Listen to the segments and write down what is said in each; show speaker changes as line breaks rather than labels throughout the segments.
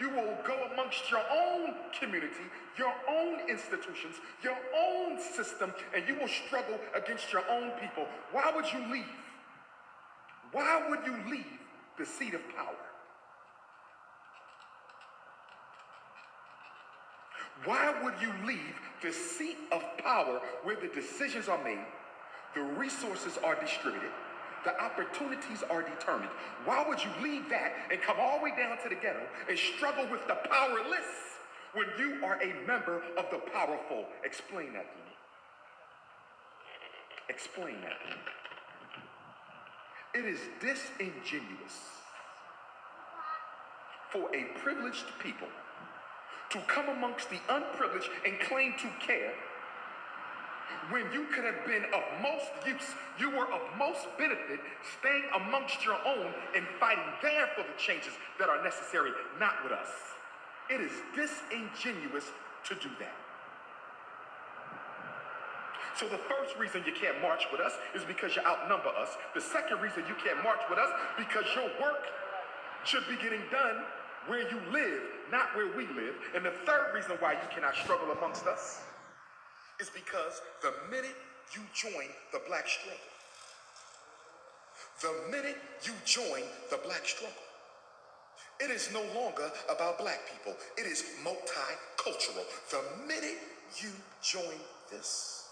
You will go amongst your own community, your own institutions, your own system, and you will struggle against your own people. Why would you leave? Why would you leave the seat of power? Why would you leave the seat of power where the decisions are made, the resources are distributed, the opportunities are determined? Why would you leave that and come all the way down to the ghetto and struggle with the powerless when you are a member of the powerful? Explain that to me. Explain that to me. It is disingenuous for a privileged people to come amongst the unprivileged and claim to care when you could have been of most use, you were of most benefit staying amongst your own and fighting there for the changes that are necessary, not with us. It is disingenuous to do that. So the first reason you can't march with us is because you outnumber us. The second reason you can't march with us because your work should be getting done where you live, not where we live. And the third reason why you cannot struggle amongst us is because the minute you join the black struggle, the minute you join the black struggle, it is no longer about black people. It is multicultural. The minute you join this,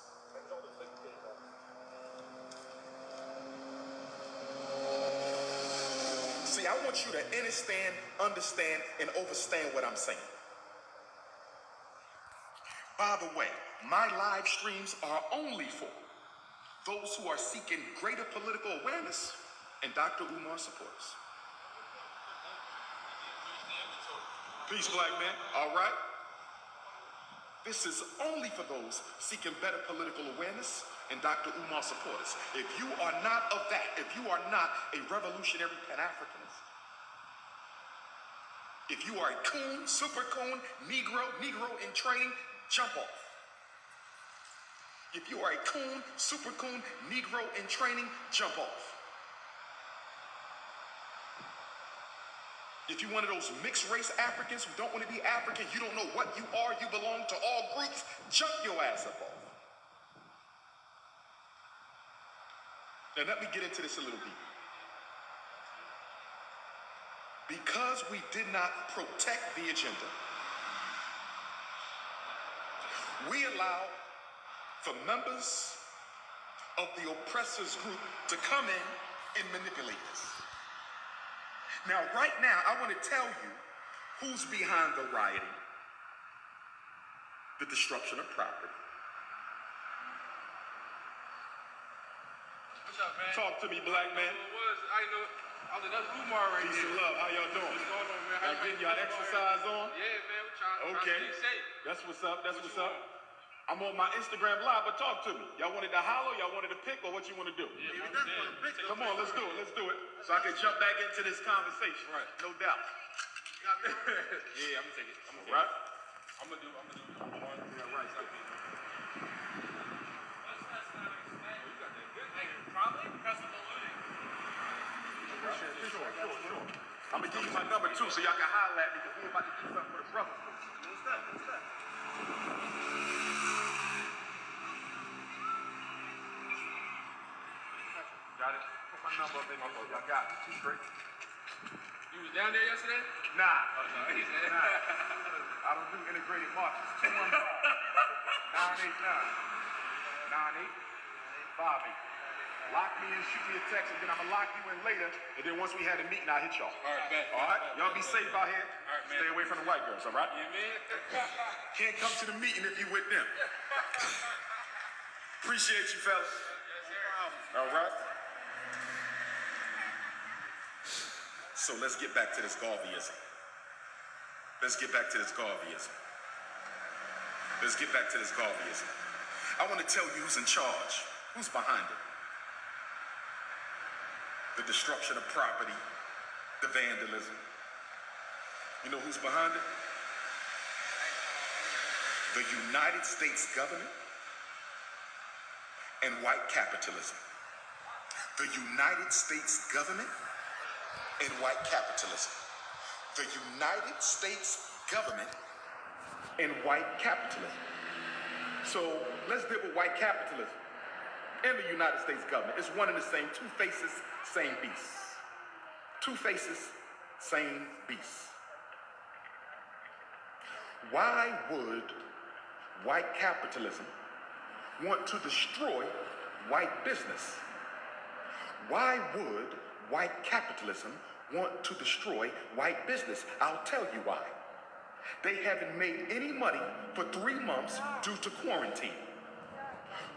see, I want you to understand, and understand what I'm saying. By the way, my live streams are only for those who are seeking greater political awareness and Dr. Umar supporters. Peace, black man. All right? This is only for those seeking better political awareness and Dr. Umar supporters. If you are not of that, if you are not a revolutionary Pan-Africanist, if you are a coon, super coon, Negro in training, jump off. If you are a coon, super coon, Negro in training, jump off. If you're one of those mixed race Africans who don't want to be African, you don't know what you are, you belong to all groups, jump your ass up off. Now let me get into this a little deeper. Because we did not protect the agenda, we allow for members of the oppressors group to come in and manipulate this. Now, right now, I want to tell you who's behind the rioting, the destruction of property.
What's up, man?
Talk to me, black man.
That's Umar right
Peace
there.
and love. How y'all doing?
What's going on, man?
Y'all getting y'all exercise on?
Yeah, man. We're trying
Okay.
to stay safe.
That's what's up. That's what's up. I'm on my Instagram live, but talk to me. Y'all wanted to holler? Y'all wanted to pick, or what you want to do?
Yeah,
Come on, let's do it. Let's do it. So I can jump back into this conversation.
Right.
No doubt.
Yeah, I'm gonna take it.
Right?
I'm gonna do one.
Yeah, right.
Probably because of the looting.
Sure. I'm gonna give you my number too, so y'all can holler at me because we're about to do something for the brothers. What's that? Got it. Put my number up in there so y'all got it. Straight.
You was down there yesterday?
Nah.
Oh, no, he said.
I don't do integrated marches. 215 989 9858. Lock me in, shoot me a text, and then I'm gonna lock you in later. And then once we had a meeting, I'll hit y'all.
All right, bet.
All right? Y'all be safe out here.
All right, man.
Stay away from the white girls, all right?
Yeah, man.
Can't come to the meeting if you with them. Appreciate you, fellas.
Yes, sir.
All right? So let's get back to this Garveyism. I want to tell you who's in charge, who's behind it. The destruction of property, the vandalism. You know who's behind it? The United States government and white capitalism. The United States government and white capitalism. the United States government and white capitalism. So let's deal with white capitalism and the United States government. It's one and the same, two faces, same beast. Two faces, same beast. Why would white capitalism want to destroy white business? Why would white capitalism want to destroy white business? I'll tell you why. They haven't made any money for 3 months due to quarantine.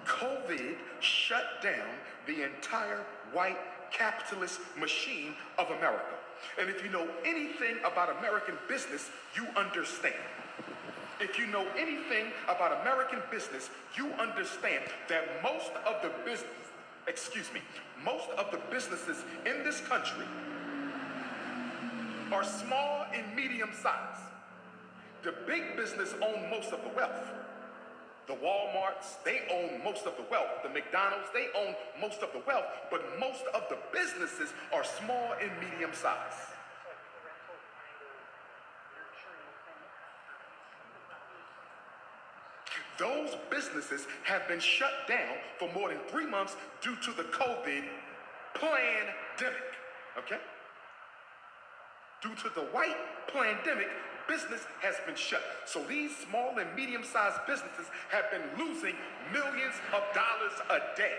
COVID shut down the entire white capitalist machine of America. And if you know anything about American business, you understand. If you know anything about American business, you understand that most of the businesses in this country are small and medium sized. The big business own most of the wealth. The Walmarts, they own most of the wealth. The McDonald's, they own most of the wealth, but most of the businesses are small and medium sized. Those businesses have been shut down for more than 3 months due to the COVID pandemic, okay? Due to the white pandemic, business has been shut. So these small and medium-sized businesses have been losing millions of dollars a day.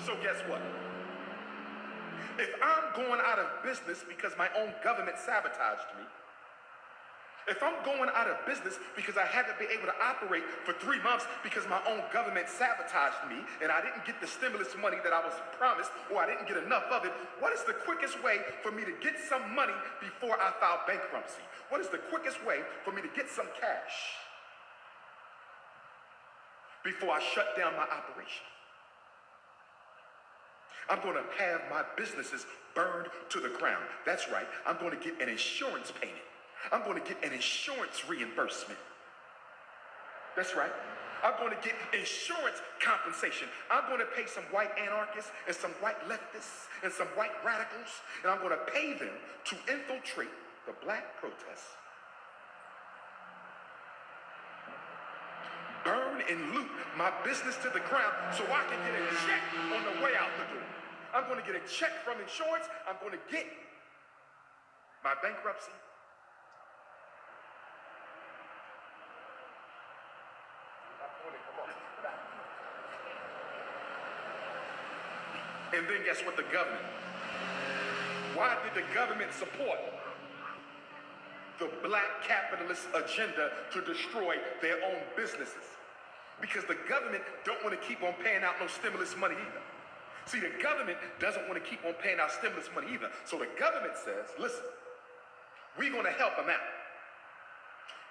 So guess what? If I'm going out of business because my own government sabotaged me, if I'm going out of business because I haven't been able to operate for 3 months because my own government sabotaged me and I didn't get the stimulus money that I was promised, or I didn't get enough of it, what is the quickest way for me to get some money before I file bankruptcy? What is the quickest way for me to get some cash before I shut down my operation? I'm going to have my businesses burned to the ground. That's right. I'm going to get an insurance payment. I'm going to get an insurance reimbursement. That's right. I'm going to get insurance compensation. I'm going to pay some white anarchists and some white leftists and some white radicals, and I'm going to pay them to infiltrate the black protests, burn and loot my business to the ground so I can get a check on the way out the door. I'm going to get a check from insurance. I'm going to get my bankruptcy. And then guess what? The government. Why did the government support the black capitalist agenda to destroy their own businesses? Because the government don't want to keep on paying out no stimulus money either. See, the government doesn't want to keep on paying out stimulus money either. So the government says, listen, we're going to help them out.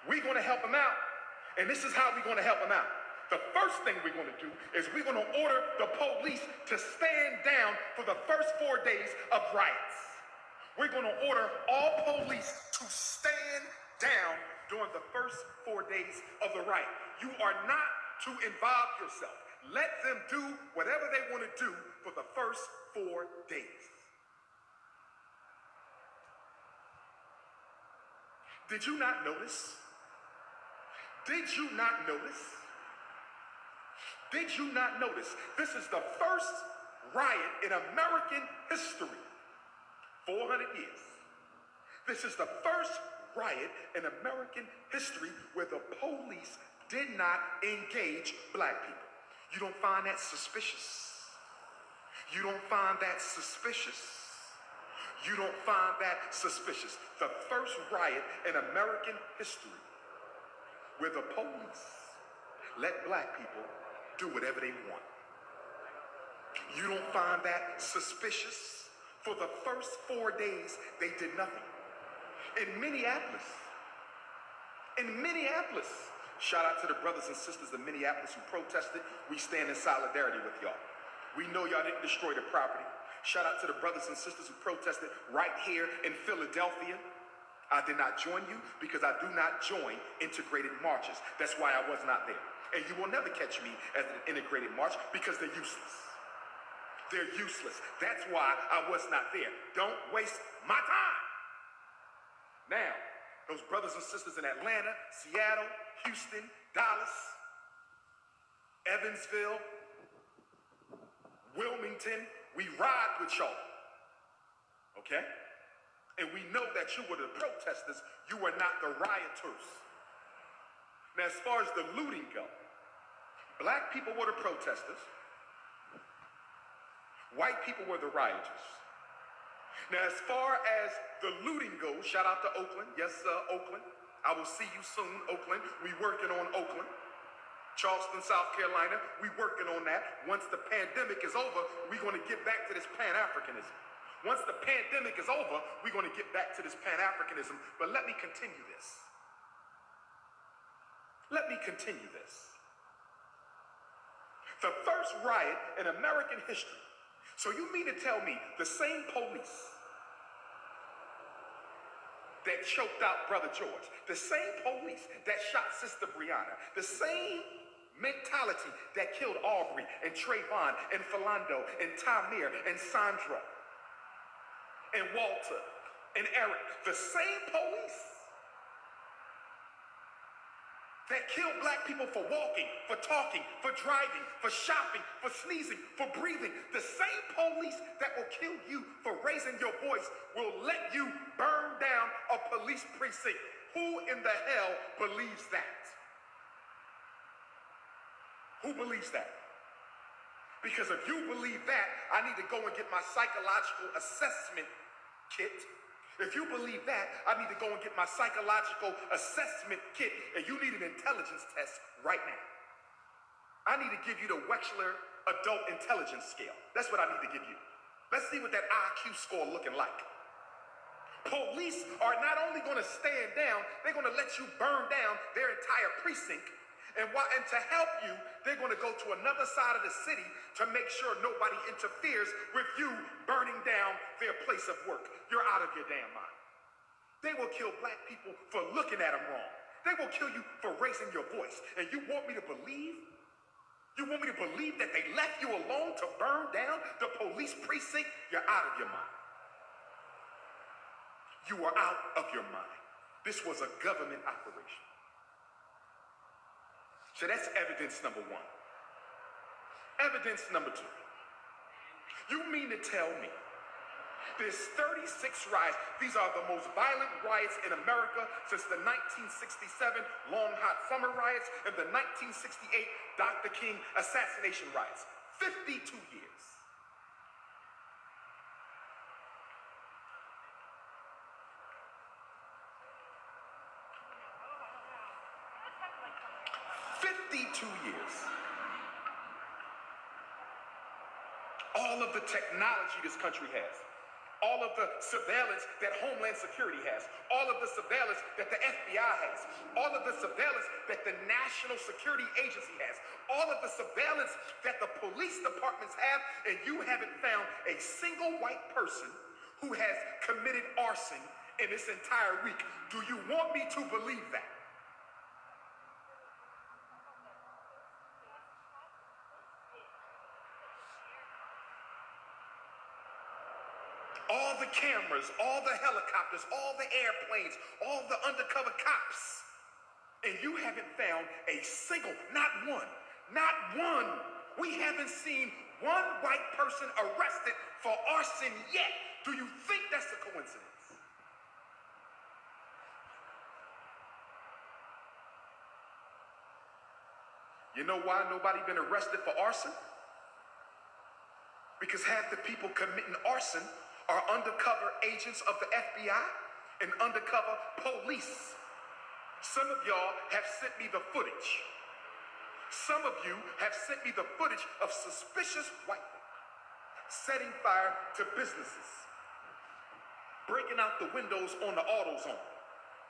We're going to help them out. And this is how we're going to help them out. The first thing we're going to do is we're going to order the police to stand down for the first 4 days of riots. We're going to order all police to stand down during the first 4 days of the riot. You are not to involve yourself. Let them do whatever they want to do for the first 4 days. Did you not notice? Did you not notice? Did you not notice? This is the first riot in American history, 400 years. This is the first riot in American history where the police did not engage black people. You don't find that suspicious? You don't find that suspicious? You don't find that suspicious? The first riot in American history where the police let black people do whatever they want. You don't find that suspicious? For the first 4 days, they did nothing. In Minneapolis, shout out to the brothers and sisters in Minneapolis who protested. We stand in solidarity with y'all. We know y'all didn't destroy the property. Shout out to the brothers and sisters who protested right here in Philadelphia. I did not join you because I do not join integrated marches. That's why I was not there. And you will never catch me at an integrated march because they're useless. They're useless. That's why I was not there. Don't waste my time. Now, those brothers and sisters in Atlanta, Seattle, Houston, Dallas, Evansville, Wilmington, we ride with y'all. Okay? And we know that you were the protesters, you were not the rioters. Now, as far as the looting go, black people were the protesters, white people were the rioters. Now, as far as the looting goes, shout out to Oakland. Yes, Oakland. I will see you soon, Oakland. We working on Oakland. Charleston, South Carolina, we working on that. Once the pandemic is over, we're going to get back to this Pan-Africanism. Once the pandemic is over, we're going to get back to this Pan-Africanism. But let me continue this. Let me continue this. The first riot in American history. So you mean to tell me the same police that choked out Brother George, the same police that shot Sister Breonna, the same mentality that killed Aubrey and Trayvon and Philando and Tamir and Sandra and Walter and Eric, the same police that killed black people for walking, for talking, for driving, for shopping, for sneezing, for breathing, the same police that will kill you for raising your voice will let you burn down a police precinct. Who in the hell believes that? Who believes that? Because if you believe that, I need to go and get my psychological assessment kit. If you believe that, I need to go and get my psychological assessment kit, and you need an intelligence test right now. I need to give you the Wechsler Adult Intelligence Scale. That's what I need to give you. Let's see what that IQ score looking like. Police are not only going to stand down, they're going to let you burn down their entire precinct. And to help you, they're going to go to another side of the city to make sure nobody interferes with you burning down their place of work. You're out of your damn mind. They will kill black people for looking at them wrong. They will kill you for raising your voice. And you want me to believe? You want me to believe that they left you alone to burn down the police precinct? You're out of your mind. You are out of your mind. This was a government operation. So that's evidence number one. Evidence number two. You mean to tell me there's 36 riots? These are the most violent riots in America since the 1967 Long Hot Summer riots and the 1968 Dr. King assassination riots. 52 years. All of the technology this country has, all of the surveillance that Homeland Security has, all of the surveillance that the FBI has, all of the surveillance that the National Security Agency has, all of the surveillance that the police departments have, and you haven't found a single white person who has committed arson in this entire week. Do you want me to believe that? All the cameras, all the helicopters, all the airplanes, all the undercover cops, and you haven't found a single, not one. We haven't seen one white person arrested for arson yet. Do you think that's a coincidence? You know why nobody been arrested for arson? Because half the people committing arson are undercover agents of the FBI and undercover police. Some of y'all have sent me the footage. Some of you have sent me the footage of suspicious white folk setting fire to businesses, breaking out the windows on the AutoZone,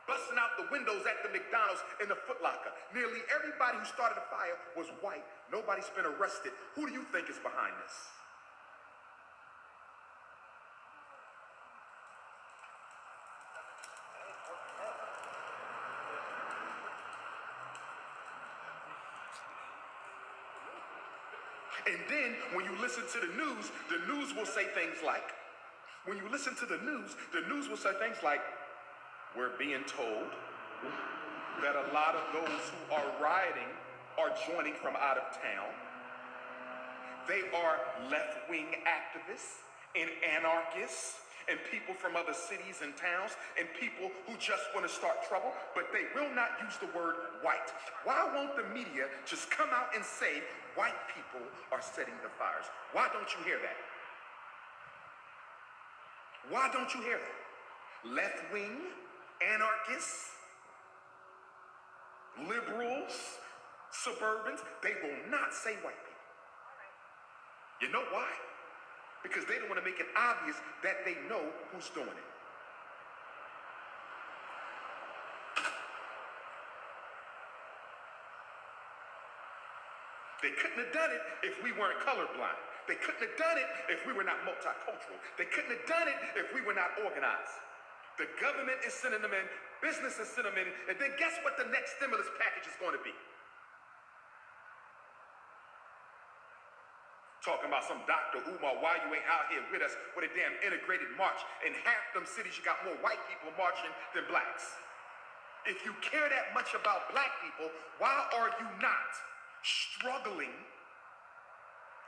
busting out the windows at the McDonald's and the Foot Locker. Nearly everybody who started the fire was white. Nobody's been arrested. Who do you think is behind this? And then when you listen to the news will say things like, when you listen to the news will say things like, we're being told that a lot of those who are rioting are joining from out of town. They are left-wing activists and anarchists and people from other cities and towns and people who just want to start trouble, but they will not use the word white. Why won't the media just come out and say white people are setting the fires? Why don't you hear that? Why don't you hear that? Left-wing anarchists, liberals, suburbans, they will not say white people. You know why? Because they don't want to make it obvious that they know who's doing it. They couldn't have done it if we weren't colorblind. They couldn't have done it if we were not multicultural. They couldn't have done it if we were not organized. The government is sending them in, business is sending them in, and then guess what the next stimulus package is going to be? Talking about some Dr.Umar, why you ain't out here with us with a damn integrated march. In half them cities, you got more white people marching than blacks. If you care that much about black people, why are you not struggling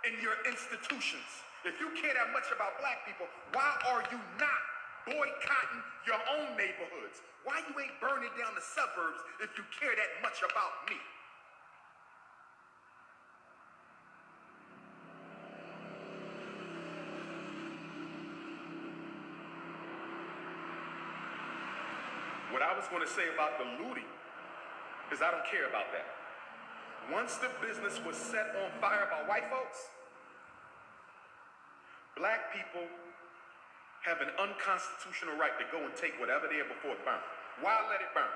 in your institutions? If you care that much about black people, why are you not boycotting your own neighborhoods? Why you ain't burning down the suburbs if you care that much about me? What I was going to say about the looting is I don't care about that. Once the business was set on fire by white folks, black people have an unconstitutional right to go and take whatever there before it burns. Why let it burn?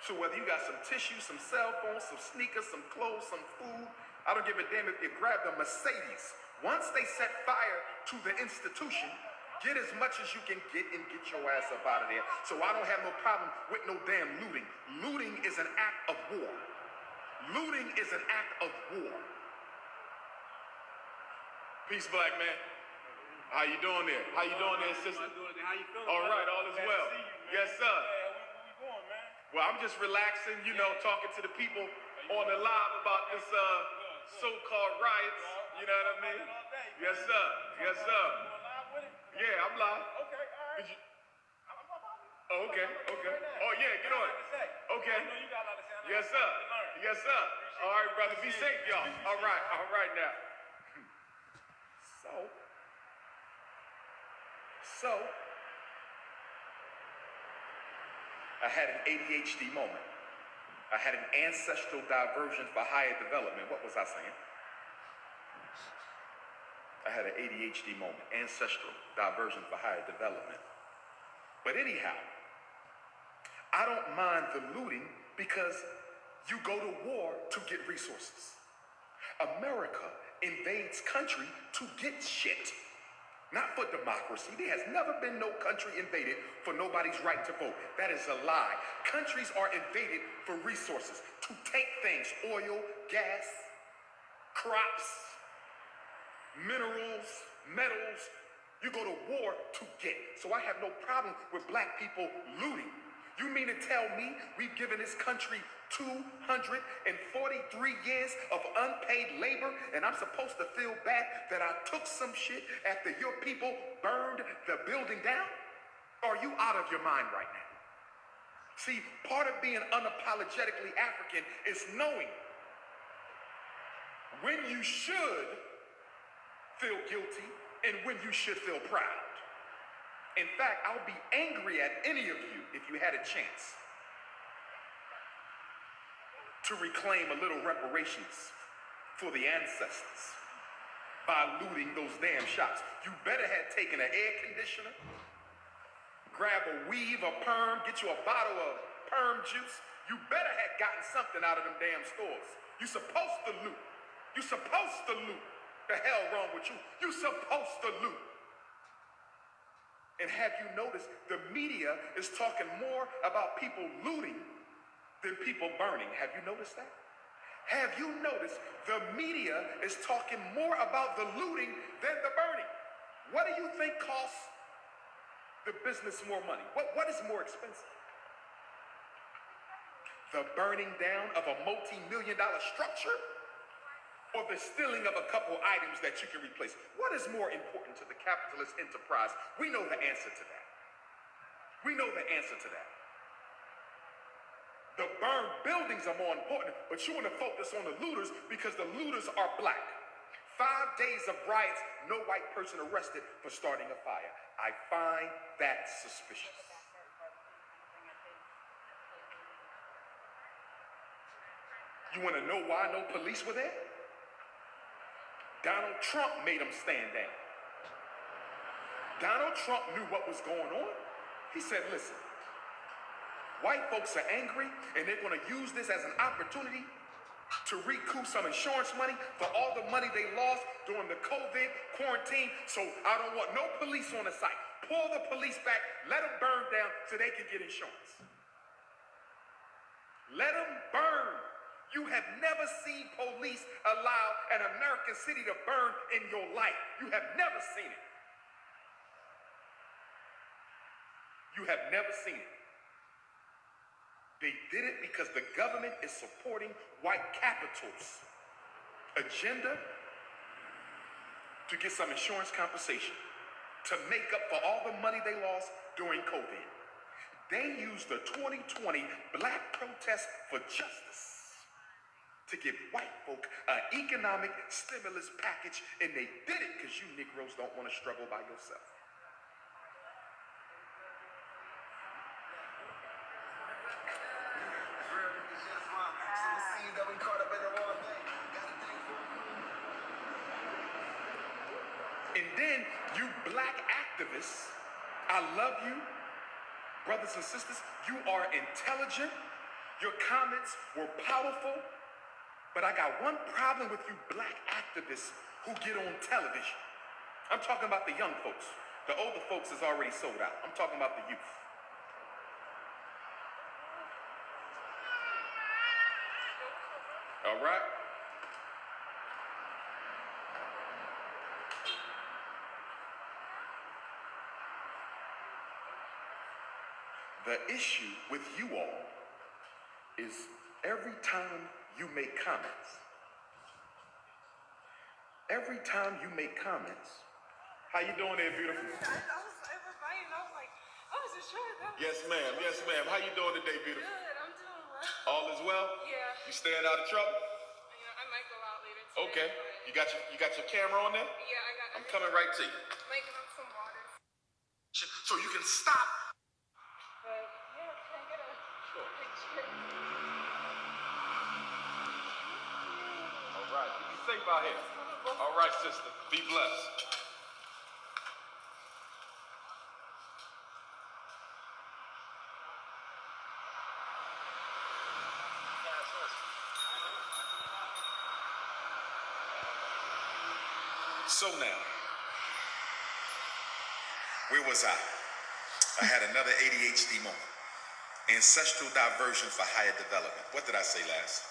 So whether you got some tissue, some cell phones, some sneakers, some clothes, some food, I don't give a damn if you grab the Mercedes. Once they set fire to the institution, get as much as you can get and get your ass up out of there. So I don't have no problem with no damn looting. Looting is an act of war. Looting is an act of war. Peace, black man. How you doing there? How you doing there, sister?
How you feeling?
All right, all is well. Yes, sir.
Where we going, man?
Well, I'm just relaxing, talking to the people on the live about this so-called riots. You know what I mean? Yes, sir. Yes, sir. Yeah, I'm live.
Okay, all right.
Oh, okay. Oh, yeah, get on it. Okay.
I know you got a lot to say.
Yes, sir. Yes, sir. All right, brother. Be safe, y'all. All right now. So, I had an ADHD moment. I had an ancestral diversion for higher development. What was I saying? I had an ADHD moment, ancestral diversion for higher development. But anyhow, I don't mind the looting because you go to war to get resources. America invades country to get shit, not for democracy. There has never been no country invaded for nobody's right to vote. That is a lie. Countries are invaded for resources, to take things, oil, gas, crops, minerals, metals. You go to war to get. So I have no problem with black people looting. You mean to tell me we've given this country 243 years of unpaid labor and I'm supposed to feel bad that I took some shit after your people burned the building down? Are you out of your mind right now? See, part of being unapologetically African is knowing when you should feel guilty and when you should feel proud. In fact, I'll be angry at any of you if you had a chance to reclaim a little reparations for the ancestors by looting those damn shops. You better have taken an air conditioner, grab a weave, a perm, get you a bottle of perm juice. You better have gotten something out of them damn stores. You supposed to loot. You supposed to loot. The hell wrong with you? You supposed to loot. And have you noticed the media is talking more about people looting than people burning? Have you noticed that? Have you noticed the media is talking more about the looting than the burning? What do you think costs the business more money? What is more expensive? The burning down of a multi-million-dollar structure or the stealing of a couple items that you can replace? What is more important to the capitalist enterprise? We know the answer to that. We know the answer to that. The burned buildings are more important, but you want to focus on the looters because the looters are black. 5 days of riots, no white person arrested for starting a fire. I find that suspicious. You want to know why no police were there? Donald Trump made them stand down. Donald Trump knew what was going on. He said, listen, white folks are angry and they're going to use this as an opportunity to recoup some insurance money for all the money they lost during the COVID quarantine. So I don't want no police on the site. Pull the police back, let them burn down so they can get insurance. Let them burn. You have never seen police allow an American city to burn in your life. You have never seen it. You have never seen it. They did it because the government is supporting white capital's agenda to get some insurance compensation, to make up for all the money they lost during COVID. They used the 2020 Black Protest for Justice to give white folk an economic stimulus package, and they did it because you Negroes don't want to struggle by yourself. And then you black activists, I love you, brothers and sisters, you are intelligent, your comments were powerful, but I got one problem with you black activists who get on television. I'm talking about the young folks. The older folks is already sold out. I'm talking about the youth. All right? The issue with you all is every time you make comments, how you doing there, beautiful?
I was inviting. I was like, I was just sure.
Yes, ma'am. Yes, ma'am. How you doing today, beautiful?
Good. I'm doing well.
All is well?
Yeah.
You staying out of trouble?
I might go out later today.
Okay.
But
You got your camera on there?
yeah, I got.
I'm coming right to you.
Making up some water.
So you can stop.
But yeah, can I get a picture?
All right. You be safe out here. All right, sister. Be blessed. So now, where was I? I had another ADHD moment. Ancestral diversion for higher development. What did I say last?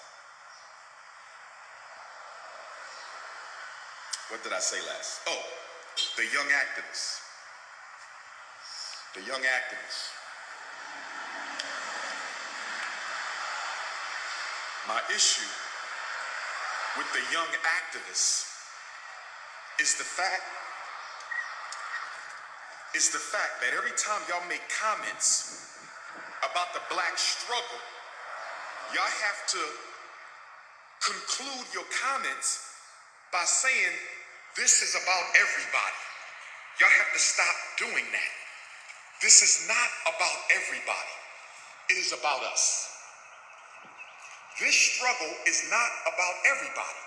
What did I say last? Oh, the young activists. The young activists. My issue with the young activists is the fact that every time y'all make comments about the black struggle, y'all have to conclude your comments by saying this is about everybody. Y'all have to stop doing that. This is not about everybody. It is about us. This struggle is not about everybody.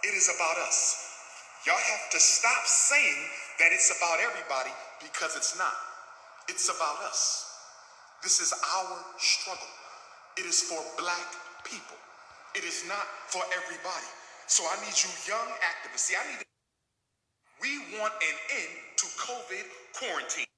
It is about us. Y'all have to stop saying that it's about everybody because it's not. It's about us. This is our struggle. It is for black people. It is not for everybody. So I need you young activists. We want an end to COVID quarantine.